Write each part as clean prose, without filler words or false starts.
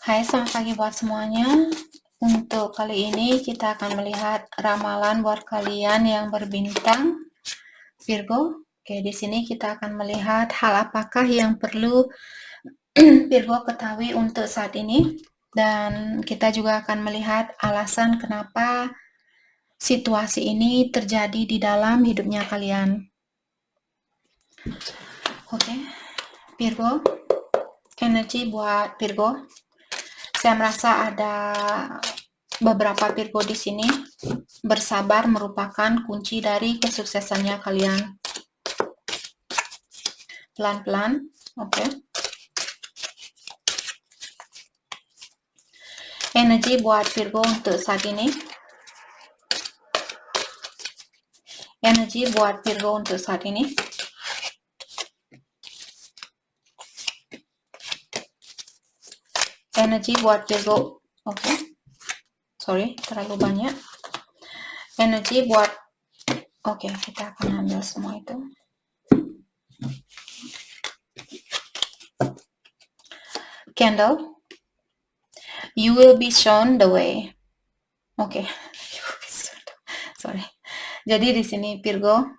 Hai, selamat pagi buat semuanya. Untuk kali ini kita akan melihat ramalan buat kalian yang berbintang Virgo. Oke, di sini kita akan melihat hal apakah yang perlu Virgo ketahui untuk saat ini, dan kita juga akan melihat alasan kenapa situasi ini terjadi di dalam hidupnya kalian. Oke, Virgo, energi buat Virgo. Saya merasa ada beberapa Virgo di sini. Bersabar merupakan kunci dari kesuksesannya kalian. Pelan-pelan, oke. Energi buat Virgo untuk saat ini. Energi buat Virgo untuk saat ini. Energi buat Virgo, oke. Sorry, terlalu banyak. Energi buat, oke, kita akan ambil semua itu. Candle, you will be shown the way. Oke, sorry. Jadi di sini Virgo,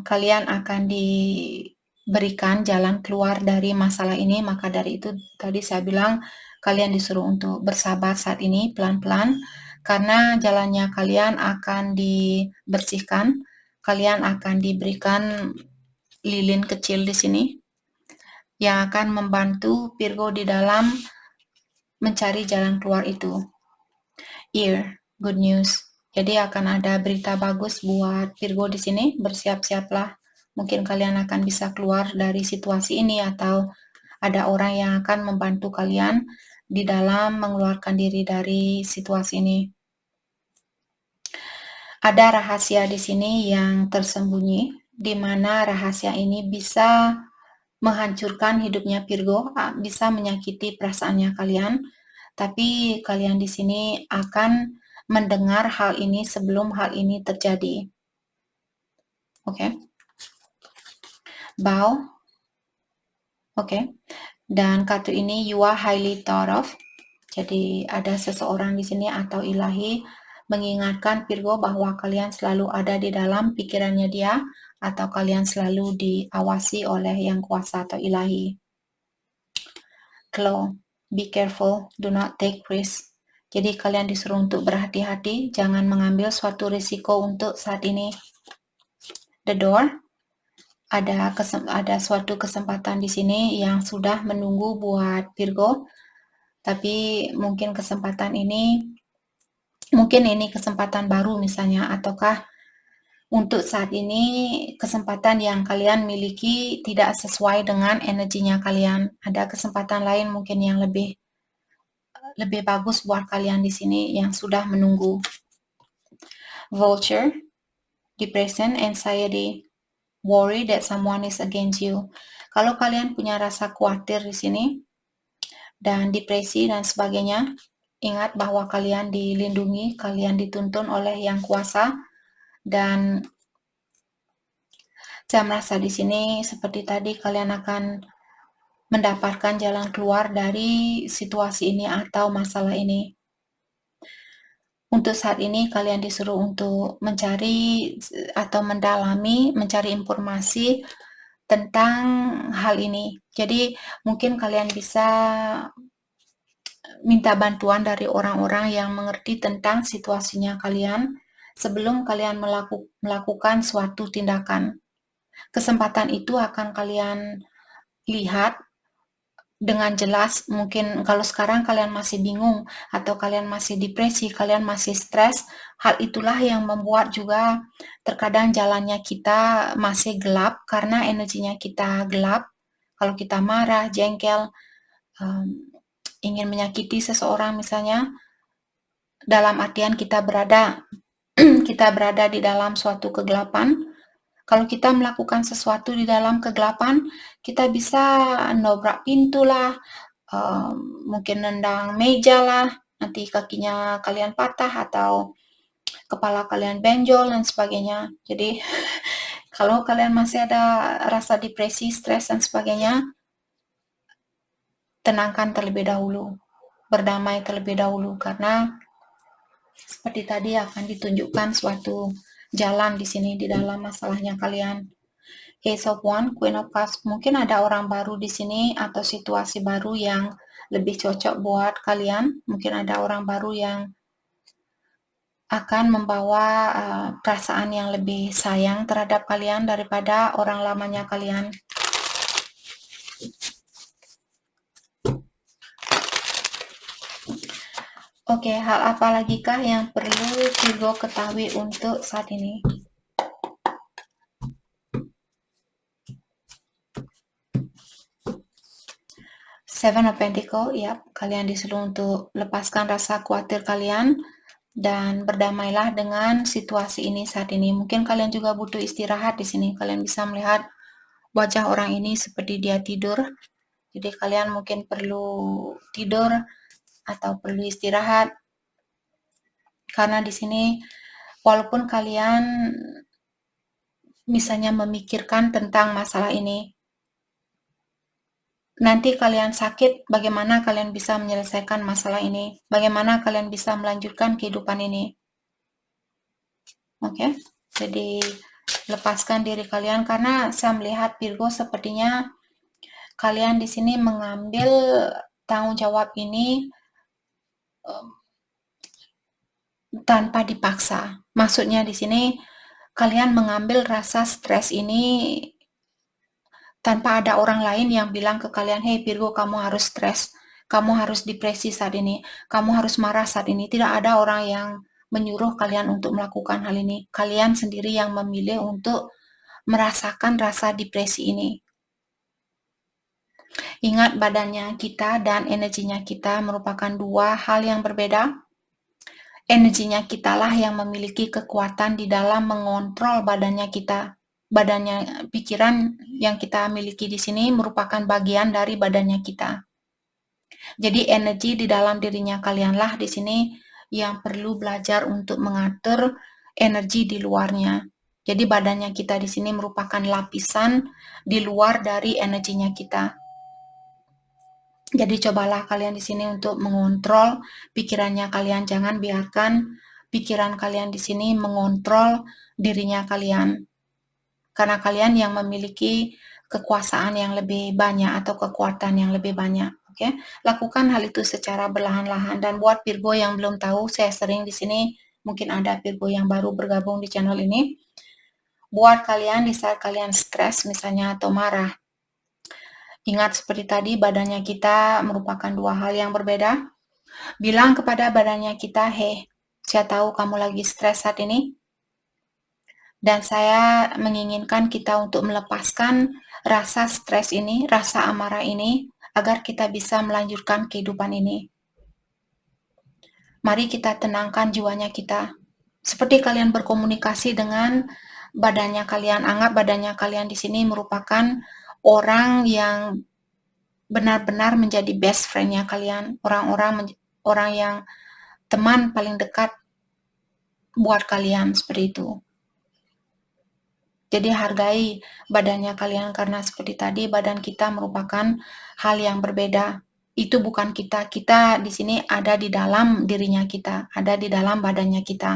kalian akan diberikan jalan keluar dari masalah ini. Maka dari itu tadi saya bilang kalian disuruh untuk bersabar saat ini, pelan-pelan, karena jalannya kalian akan dibersihkan. Kalian akan diberikan lilin kecil di sini yang akan membantu Virgo di dalam mencari jalan keluar itu. Ear, good news. Jadi akan ada berita bagus buat Virgo di sini. Bersiap-siaplah. Mungkin kalian akan bisa keluar dari situasi ini, atau ada orang yang akan membantu kalian di dalam mengeluarkan diri dari situasi ini. Ada rahasia di sini yang tersembunyi, di mana rahasia ini bisa menghancurkan hidupnya Virgo, bisa menyakiti perasaannya kalian. Tapi kalian di sini akan mendengar hal ini sebelum hal ini terjadi. Oke. Bow. Oke. Dan kartu ini you are highly thought of. Jadi ada seseorang di sini atau ilahi mengingatkan Virgo bahwa kalian selalu ada di dalam pikirannya dia, atau kalian selalu diawasi oleh yang kuasa atau ilahi. Claw. Be careful, do not take risk. Jadi kalian disuruh untuk berhati-hati, jangan mengambil suatu risiko untuk saat ini. The door, ada suatu kesempatan di sini yang sudah menunggu buat Virgo, tapi mungkin kesempatan ini, kesempatan baru misalnya, ataukah untuk saat ini kesempatan yang kalian miliki tidak sesuai dengan energinya kalian. Ada kesempatan lain mungkin yang lebih bagus buat kalian di sini yang sudah menunggu. Vulture, depression, anxiety, worry that someone is against you. Kalau kalian punya rasa khawatir di sini dan depresi dan sebagainya, ingat bahwa kalian dilindungi, kalian dituntun oleh yang kuasa, dan saya merasa di sini seperti tadi kalian akan mendapatkan jalan keluar dari situasi ini atau masalah ini. Untuk saat ini kalian disuruh untuk mencari atau mendalami, mencari informasi tentang hal ini. Jadi mungkin kalian bisa minta bantuan dari orang-orang yang mengerti tentang situasinya kalian sebelum kalian melakukan suatu tindakan. Kesempatan itu akan kalian lihat dengan jelas. Mungkin kalau sekarang kalian masih bingung, atau kalian masih depresi, kalian masih stres, hal itulah yang membuat juga terkadang jalannya kita masih gelap karena energinya kita gelap. Kalau kita marah, jengkel, ingin menyakiti seseorang misalnya, dalam artian kita berada di dalam suatu kegelapan. Kalau kita melakukan sesuatu di dalam kegelapan, kita bisa nobrak pintu lah, mungkin nendang meja lah, nanti kakinya kalian patah atau kepala kalian benjol dan sebagainya. Jadi kalau kalian masih ada rasa depresi, stres dan sebagainya, tenangkan terlebih dahulu. berdamai terlebih dahulu, karena seperti tadi akan ditunjukkan suatu jalan di sini di dalam masalahnya kalian. Case of One, Queen of Cups, mungkin ada orang baru di sini atau situasi baru yang lebih cocok buat kalian. Mungkin ada orang baru yang akan membawa perasaan yang lebih sayang terhadap kalian daripada orang lamanya kalian. Oke, hal apa lagi kah yang perlu Virgo ketahui untuk saat ini? Seven of Pentacles, ya, kalian disuruh untuk lepaskan rasa khawatir kalian dan berdamailah dengan situasi ini saat ini. Mungkin kalian juga butuh istirahat di sini. Kalian bisa melihat wajah orang ini seperti dia tidur. Jadi kalian mungkin perlu tidur atau perlu istirahat. Karena di sini walaupun kalian misalnya memikirkan tentang masalah ini, nanti kalian sakit, bagaimana kalian bisa menyelesaikan masalah ini? Bagaimana kalian bisa melanjutkan kehidupan ini? Oke, jadi lepaskan diri kalian, karena saya melihat Virgo sepertinya kalian di sini mengambil tanggung jawab ini tanpa dipaksa. Maksudnya di sini kalian mengambil rasa stres ini tanpa ada orang lain yang bilang ke kalian, "Hey Virgo, kamu harus stres, kamu harus depresi saat ini, kamu harus marah saat ini." Tidak ada orang yang menyuruh kalian untuk melakukan hal ini. Kalian sendiri yang memilih untuk merasakan rasa depresi ini. Ingat, badannya kita dan energinya kita merupakan dua hal yang berbeda. Energinya kitalah yang memiliki kekuatan di dalam mengontrol badannya kita. Badannya, pikiran yang kita miliki di sini merupakan bagian dari badannya kita. Jadi energi di dalam dirinya kalianlah di sini yang perlu belajar untuk mengatur energi di luarnya. Jadi badannya kita di sini merupakan lapisan di luar dari energinya kita. Jadi cobalah kalian di sini untuk mengontrol pikirannya kalian. Jangan biarkan pikiran kalian di sini mengontrol dirinya kalian. Karena kalian yang memiliki kekuasaan yang lebih banyak atau kekuatan yang lebih banyak. Oke, lakukan hal itu secara perlahan-lahan. Dan buat Virgo yang belum tahu, saya sering di sini, mungkin ada Virgo yang baru bergabung di channel ini. Buat kalian di saat kalian stres misalnya atau marah, ingat seperti tadi, badannya kita merupakan dua hal yang berbeda. Bilang kepada badannya kita, "Hei, saya tahu kamu lagi stres saat ini, dan saya menginginkan kita untuk melepaskan rasa stres ini, rasa amarah ini, agar kita bisa melanjutkan kehidupan ini. Mari kita tenangkan jiwanya kita." Seperti kalian berkomunikasi dengan badannya kalian. Anggap badannya kalian di sini merupakan orang yang benar-benar menjadi best friend-nya kalian. Orang yang teman paling dekat buat kalian, seperti itu. Jadi hargai badannya kalian, karena seperti tadi badan kita merupakan hal yang berbeda. Itu bukan kita. Kita di sini ada di dalam dirinya kita, ada di dalam badannya kita.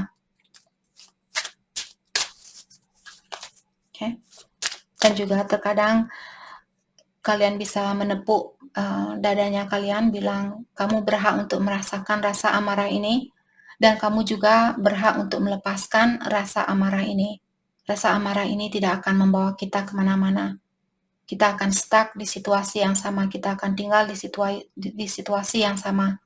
Oke. Dan juga terkadang kalian bisa menepuk dadanya kalian, bilang, "Kamu berhak untuk merasakan rasa amarah ini, dan kamu juga berhak untuk melepaskan rasa amarah ini. Rasa amarah ini tidak akan membawa kita kemana-mana. Kita akan stuck di situasi yang sama, kita akan tinggal di situasi yang sama.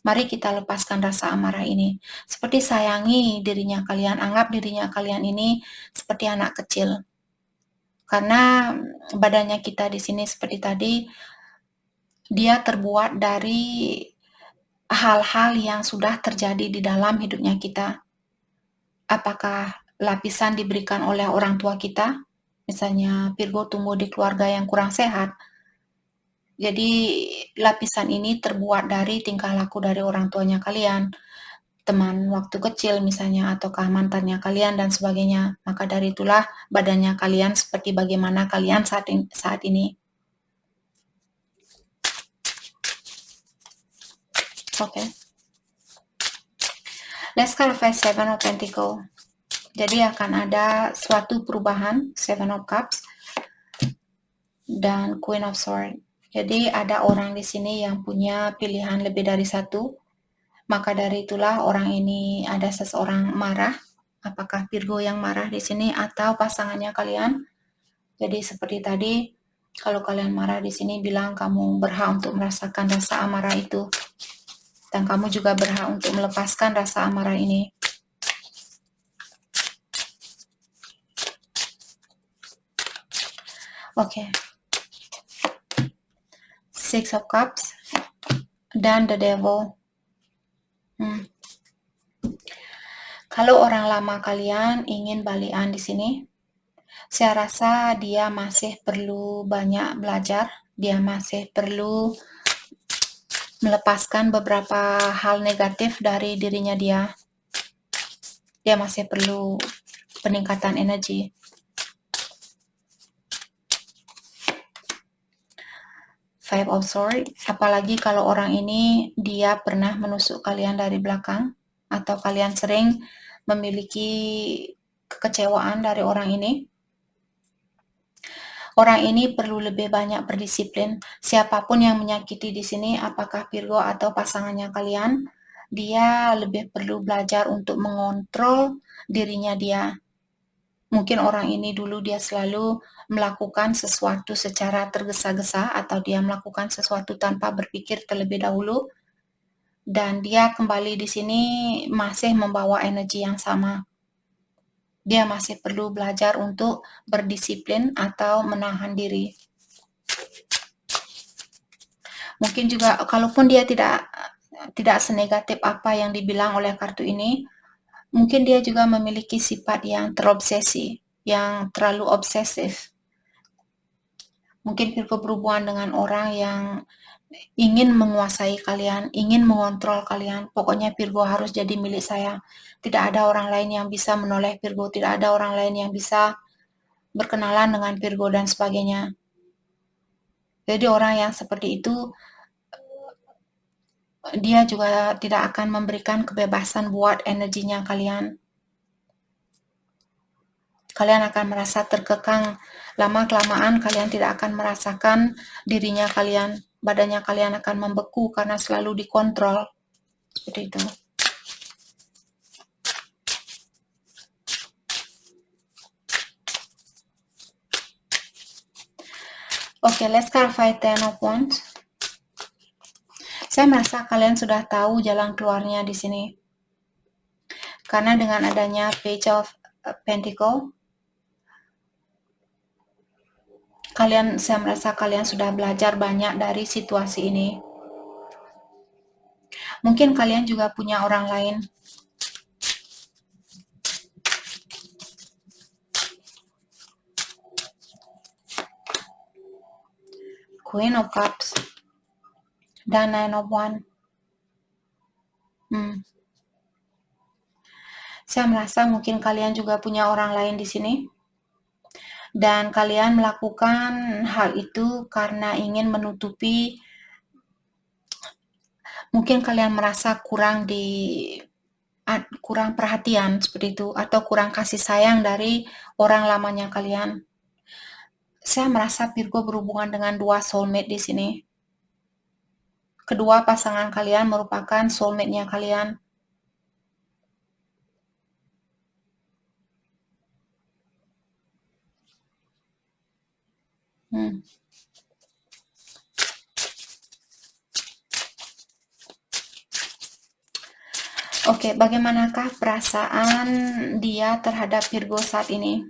Mari kita lepaskan rasa amarah ini." Seperti sayangi dirinya kalian, anggap dirinya kalian ini seperti anak kecil. Karena badannya kita di sini seperti tadi, dia terbuat dari hal-hal yang sudah terjadi di dalam hidupnya kita. Apakah lapisan diberikan oleh orang tua kita? Misalnya Virgo tumbuh di keluarga yang kurang sehat. Jadi lapisan ini terbuat dari tingkah laku dari orang tuanya kalian, teman waktu kecil misalnya, ataukah mantannya kalian dan sebagainya. Maka dari itulah badannya kalian seperti bagaimana kalian saat ini. Oke. Let's clarify Seven of Pentacles. Jadi akan ada suatu perubahan, Seven of Cups dan Queen of Swords. Jadi ada orang di sini yang punya pilihan lebih dari satu. Maka dari itulah orang ini ada seseorang marah. Apakah Virgo yang marah di sini atau pasangannya kalian? Jadi seperti tadi, kalau kalian marah di sini bilang kamu berhak untuk merasakan rasa amarah itu. Dan kamu juga berhak untuk melepaskan rasa amarah ini. Oke. Six of Cups dan the Devil. Kalau orang lama kalian ingin balikan di sini, saya rasa dia masih perlu banyak belajar. Dia masih perlu melepaskan beberapa hal negatif dari dirinya dia. Dia masih perlu peningkatan energi. Five of Swords, apalagi kalau orang ini dia pernah menusuk kalian dari belakang atau kalian sering memiliki kekecewaan dari orang ini. Orang ini perlu lebih banyak berdisiplin. Siapapun yang menyakiti di sini, apakah Virgo atau pasangannya kalian, dia lebih perlu belajar untuk mengontrol dirinya dia. Mungkin orang ini dulu dia selalu melakukan sesuatu secara tergesa-gesa atau dia melakukan sesuatu tanpa berpikir terlebih dahulu. Dan dia kembali di sini masih membawa energi yang sama. Dia masih perlu belajar untuk berdisiplin atau menahan diri. Mungkin juga kalaupun dia tidak senegatif apa yang dibilang oleh kartu ini, mungkin dia juga memiliki sifat yang terobsesi, yang terlalu obsesif. Mungkin Virgo berhubungan dengan orang yang ingin menguasai kalian, ingin mengontrol kalian. Pokoknya Virgo harus jadi milik saya. Tidak ada orang lain yang bisa menoleh Virgo, tidak ada orang lain yang bisa berkenalan dengan Virgo dan sebagainya. Jadi orang yang seperti itu, dia juga tidak akan memberikan kebebasan buat energinya kalian. Kalian akan merasa terkekang. Lama-kelamaan kalian tidak akan merasakan dirinya kalian. Badannya kalian akan membeku karena selalu dikontrol. Seperti itu. Oke, let's clarify Ten of Wands. Saya merasa kalian sudah tahu jalan keluarnya di sini. Karena dengan adanya Page of Pentacles, saya merasa kalian sudah belajar banyak dari situasi ini. Mungkin kalian juga punya orang lain. Queen of Cups dan Nine of Wands. Saya merasa mungkin kalian juga punya orang lain di sini. Dan kalian melakukan hal itu karena ingin menutupi, mungkin kalian merasa kurang perhatian seperti itu, atau kurang kasih sayang dari orang lamanya kalian. Saya merasa Virgo berhubungan dengan dua soulmate di sini. Kedua pasangan kalian merupakan soulmate-nya kalian. Oke, bagaimanakah perasaan dia terhadap Virgo saat ini?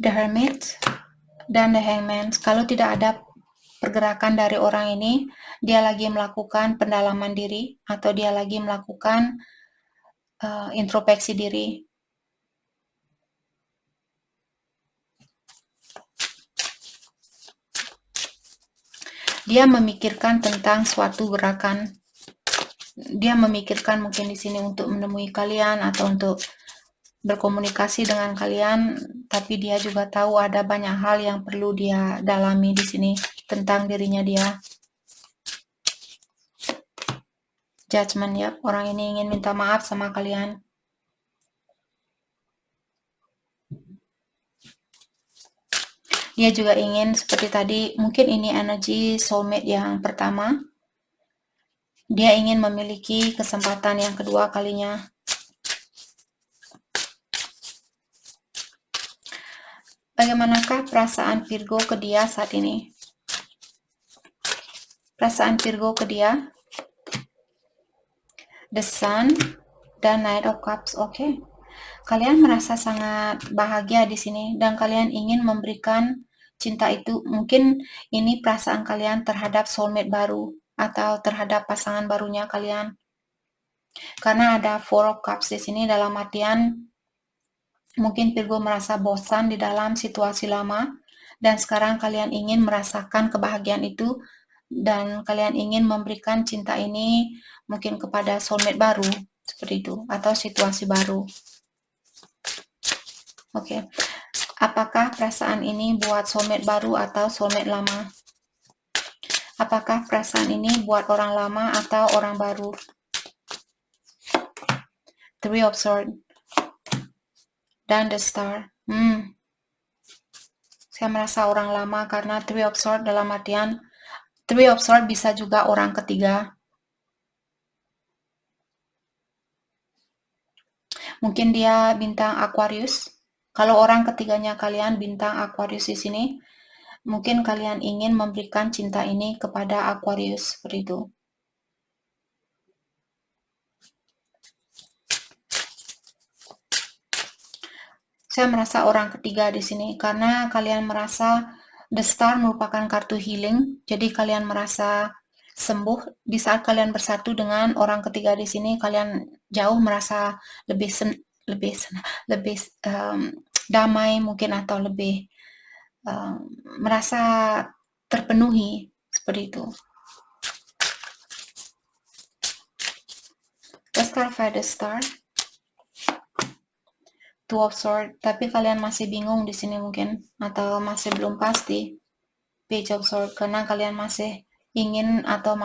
The Hermit dan The Hangman. Kalau tidak ada pergerakan dari orang ini, dia lagi melakukan pendalaman diri atau dia lagi melakukan introspeksi diri. Dia memikirkan tentang suatu gerakan. Dia memikirkan mungkin di sini untuk menemui kalian atau untuk berkomunikasi dengan kalian. tapi dia juga tahu ada banyak hal yang perlu dia dalami di sini tentang dirinya dia. Judgment ya, orang ini ingin minta maaf sama kalian. Dia juga ingin seperti tadi, mungkin ini energi soulmate yang pertama. Dia ingin memiliki kesempatan yang kedua kalinya. Bagaimanakah perasaan Virgo ke dia saat ini? Perasaan Virgo ke dia, The Sun dan Knight of Cups. Oke. Kalian merasa sangat bahagia di sini dan kalian ingin memberikan cinta itu. Mungkin ini perasaan kalian terhadap soulmate baru atau terhadap pasangan barunya kalian. Karena ada Four of Cups di sini, dalam artian mungkin Virgo merasa bosan di dalam situasi lama dan sekarang kalian ingin merasakan kebahagiaan itu dan kalian ingin memberikan cinta ini mungkin kepada soulmate baru seperti itu atau situasi baru. Oke. Apakah perasaan ini buat soulmate baru atau soulmate lama? Apakah perasaan ini buat orang lama atau orang baru? Three of Swords dan The Star. Saya merasa orang lama karena Three of Swords dalam artian Three of Swords bisa juga orang ketiga. Mungkin dia bintang Aquarius. Kalau orang ketiganya kalian bintang Aquarius di sini, mungkin kalian ingin memberikan cinta ini kepada Aquarius seperti itu. Saya merasa orang ketiga di sini karena kalian merasa The Star merupakan kartu healing, jadi kalian merasa sembuh di saat kalian bersatu dengan orang ketiga di sini. Kalian jauh merasa lebih damai mungkin atau lebih merasa terpenuhi seperti itu. Let's clarify the Star. Two of Swords, tapi kalian masih bingung di sini mungkin atau masih belum pasti. Page of Swords, karena kalian masih ingin atau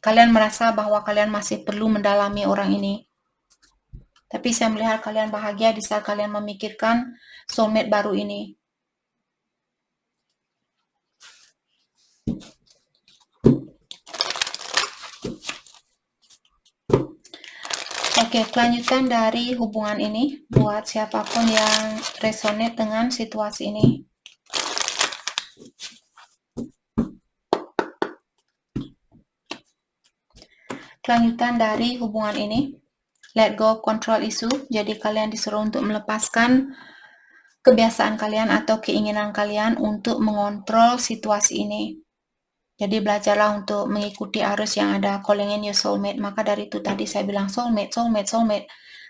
kalian merasa bahwa kalian masih perlu mendalami orang ini. Tapi saya melihat kalian bahagia di saat kalian memikirkan soulmate baru ini. Oke, kelanjutan dari hubungan ini buat siapapun yang resonate dengan situasi ini. Kelanjutan dari hubungan ini, let go control issue. Jadi kalian disuruh untuk melepaskan kebiasaan kalian atau keinginan kalian untuk mengontrol situasi ini. Jadi belajarlah untuk mengikuti arus yang ada, calling in your soulmate. Maka dari itu tadi saya bilang soulmate.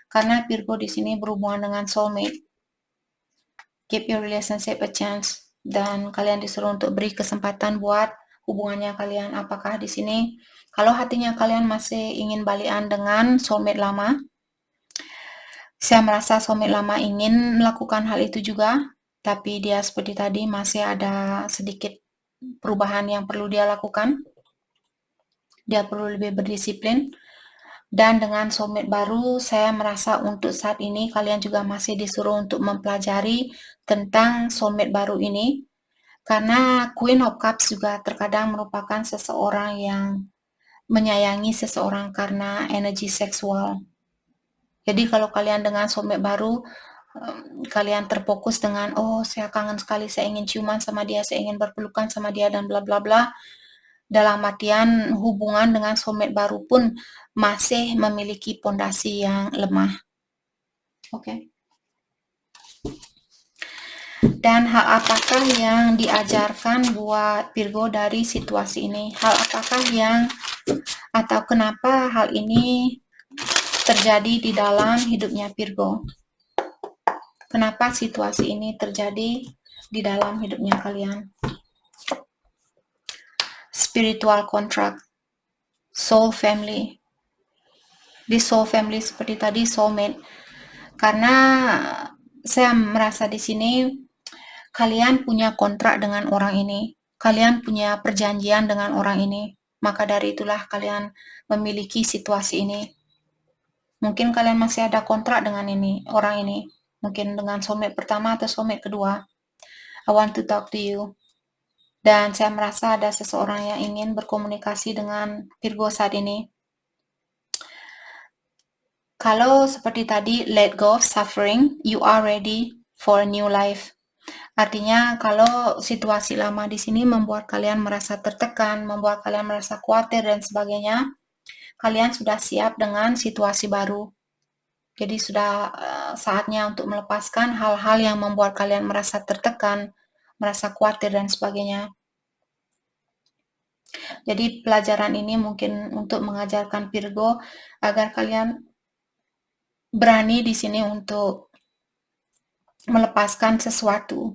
Karena Virgo di sini berhubungan dengan soulmate. Give your relationship a chance. Dan kalian disuruh untuk beri kesempatan buat hubungannya kalian. Apakah di sini, kalau hatinya kalian masih ingin balikan dengan soulmate lama, saya merasa soulmate lama ingin melakukan hal itu juga, tapi dia seperti tadi masih ada sedikit perubahan yang perlu dia lakukan. Dia perlu lebih berdisiplin. Dan dengan soulmate baru, saya merasa untuk saat ini kalian juga masih disuruh untuk mempelajari tentang soulmate baru ini. Karena Queen of Cups juga terkadang merupakan seseorang yang menyayangi seseorang karena energi seksual. Jadi kalau kalian dengan soulmate baru, kalian terfokus dengan, oh saya kangen sekali, saya ingin ciuman sama dia, saya ingin berpelukan sama dia, dan bla bla bla. Dalam artian hubungan dengan soulmate baru pun masih memiliki pondasi yang lemah. Oke. Dan hal apakah yang diajarkan buat Virgo dari situasi ini? Hal apakah yang atau kenapa hal ini terjadi di dalam hidupnya Virgo? Kenapa situasi ini terjadi di dalam hidupnya kalian? Spiritual contract, soul family. Di soul family seperti tadi soulmate. Karena saya merasa di sini kalian punya kontrak dengan orang ini, kalian punya perjanjian dengan orang ini, maka dari itulah kalian memiliki situasi ini. Mungkin kalian masih ada kontrak dengan orang ini, mungkin dengan soulmate pertama atau soulmate kedua. I want to talk to you. Dan saya merasa ada seseorang yang ingin berkomunikasi dengan Virgo saat ini. Kalau seperti tadi, let go of suffering, you are ready for a new life. Artinya kalau situasi lama di sini membuat kalian merasa tertekan, membuat kalian merasa khawatir dan sebagainya, kalian sudah siap dengan situasi baru. Jadi sudah saatnya untuk melepaskan hal-hal yang membuat kalian merasa tertekan, merasa khawatir dan sebagainya. Jadi pelajaran ini mungkin untuk mengajarkan Virgo agar kalian berani di sini untuk melepaskan sesuatu.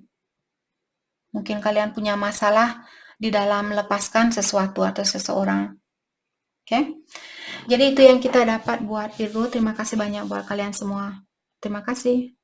Mungkin kalian punya masalah di dalam melepaskan sesuatu atau seseorang. Oke? Jadi itu yang kita dapat buat Virgo. Terima kasih banyak buat kalian semua. Terima kasih.